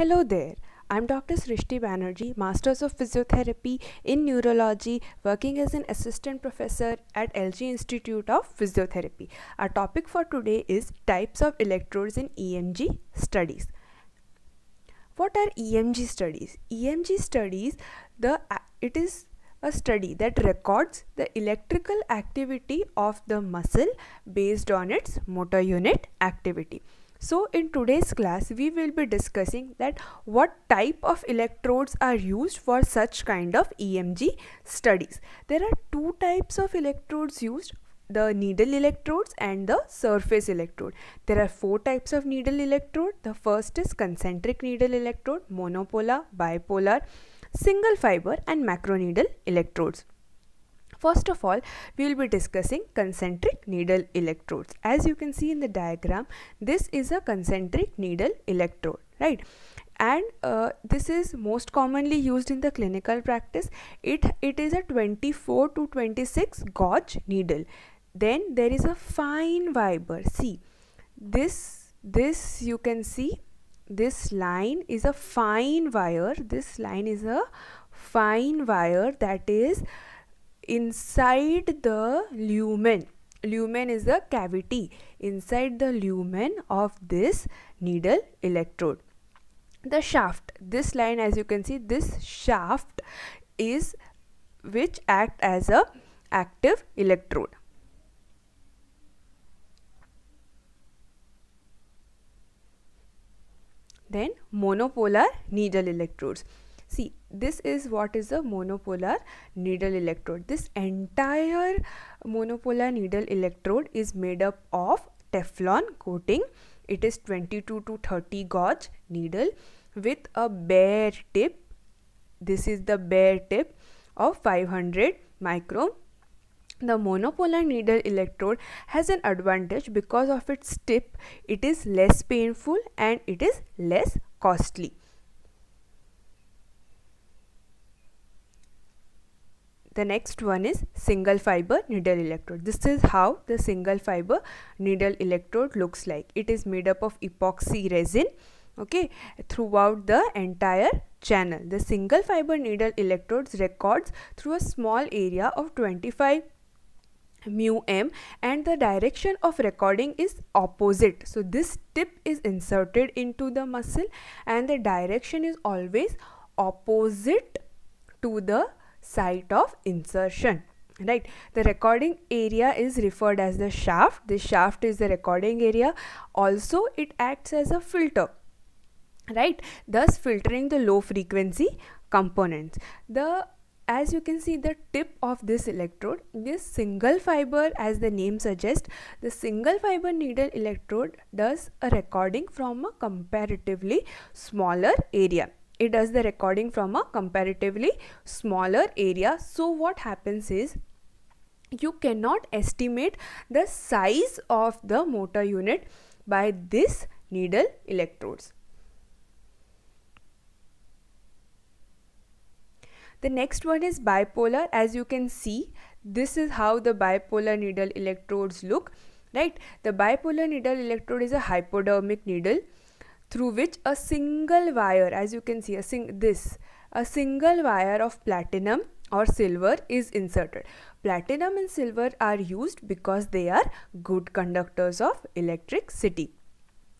Hello there. I'm Dr. Srishti Banerjee, Masters of Physiotherapy in Neurology, working as an assistant professor at LG Institute of Physiotherapy. Our topic for today is types of electrodes in EMG studies. What are EMG studies? EMG studies, it is a study that records the electrical activity of the muscle based on its motor unit activity. So in today's class we will be discussing that what type of electrodes are used for such kind of EMG studies. There are two types of electrodes used, the needle electrodes and the surface electrode. There are four types of needle electrode. The first is concentric needle electrode, monopolar, bipolar, single fiber and macroneedle electrodes. First of all, we will be discussing concentric needle electrodes. As you can see in the diagram, this is a concentric needle electrode, right? And this is most commonly used in the clinical practice. It is a 24 to 26 gauge needle. Then there is a fine fiber. See, this you can see, this line is a fine wire. This line is a fine wire that is inside the lumen. Lumen is the cavity inside the lumen of this needle electrode. The shaft, this line, as you can see, this shaft is which act as a active electrode. Then monopolar needle electrodes. See, this is what is a monopolar needle electrode. This entire monopolar needle electrode is made up of Teflon coating. It is 22 to 30 gauge needle with a bare tip. This is the bare tip of 500 micron. The monopolar needle electrode has an advantage because of its tip. It is less painful and it is less costly. The next one is single fiber needle electrode. This is how the single fiber needle electrode looks like. It is made up of epoxy resin, okay, throughout the entire channel. The single fiber needle electrodes records through a small area of 25 μm and the direction of recording is opposite. So this tip is inserted into the muscle and the direction is always opposite to the site of insertion, right? The recording area is referred as the shaft. This shaft is the recording area. Also it acts as a filter, right, thus filtering the low frequency components. As you can see, the tip of this electrode, this single fiber, as the name suggests, the single fiber needle electrode does a recording from a comparatively smaller area. It does the recording from a comparatively smaller area. So what happens is, you cannot estimate the size of the motor unit by this needle electrodes. The next one is bipolar. As you can see, this is how the bipolar needle electrodes look, right? The bipolar needle electrode is a hypodermic needle through which a single wire, as you can see, a single wire of platinum or silver is inserted. Platinum and silver are used because they are good conductors of electricity.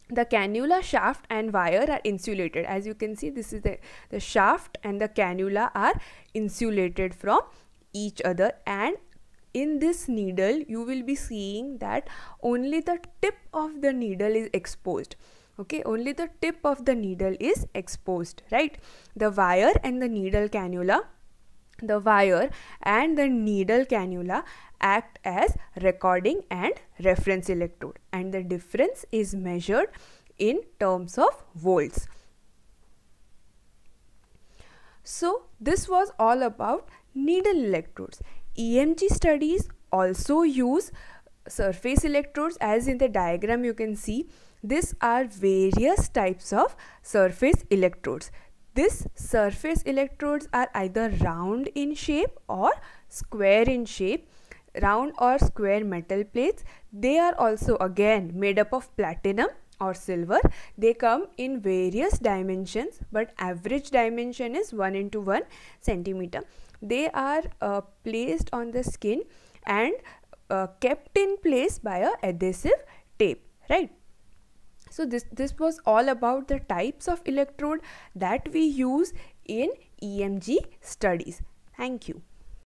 The cannula, shaft and wire are insulated. As you can see, this is the shaft and the cannula are insulated from each other, and in this needle you will be seeing that only the tip of the needle is exposed. Okay, only the tip of the needle is exposed, right? The wire and the needle cannula, the wire and the needle cannula act as recording and reference electrode, and the difference is measured in terms of volts. So this was all about needle electrodes. EMG studies also use surface electrodes. As in the diagram you can see, these are various types of surface electrodes. These surface electrodes are either round in shape or square in shape. Round or square metal plates. They are also again made up of platinum or silver. They come in various dimensions, but average dimension is 1 into 1 centimeter. They are placed on the skin and kept in place by a adhesive tape, right? So this was all about the types of electrode that we use in EMG studies. Thank you.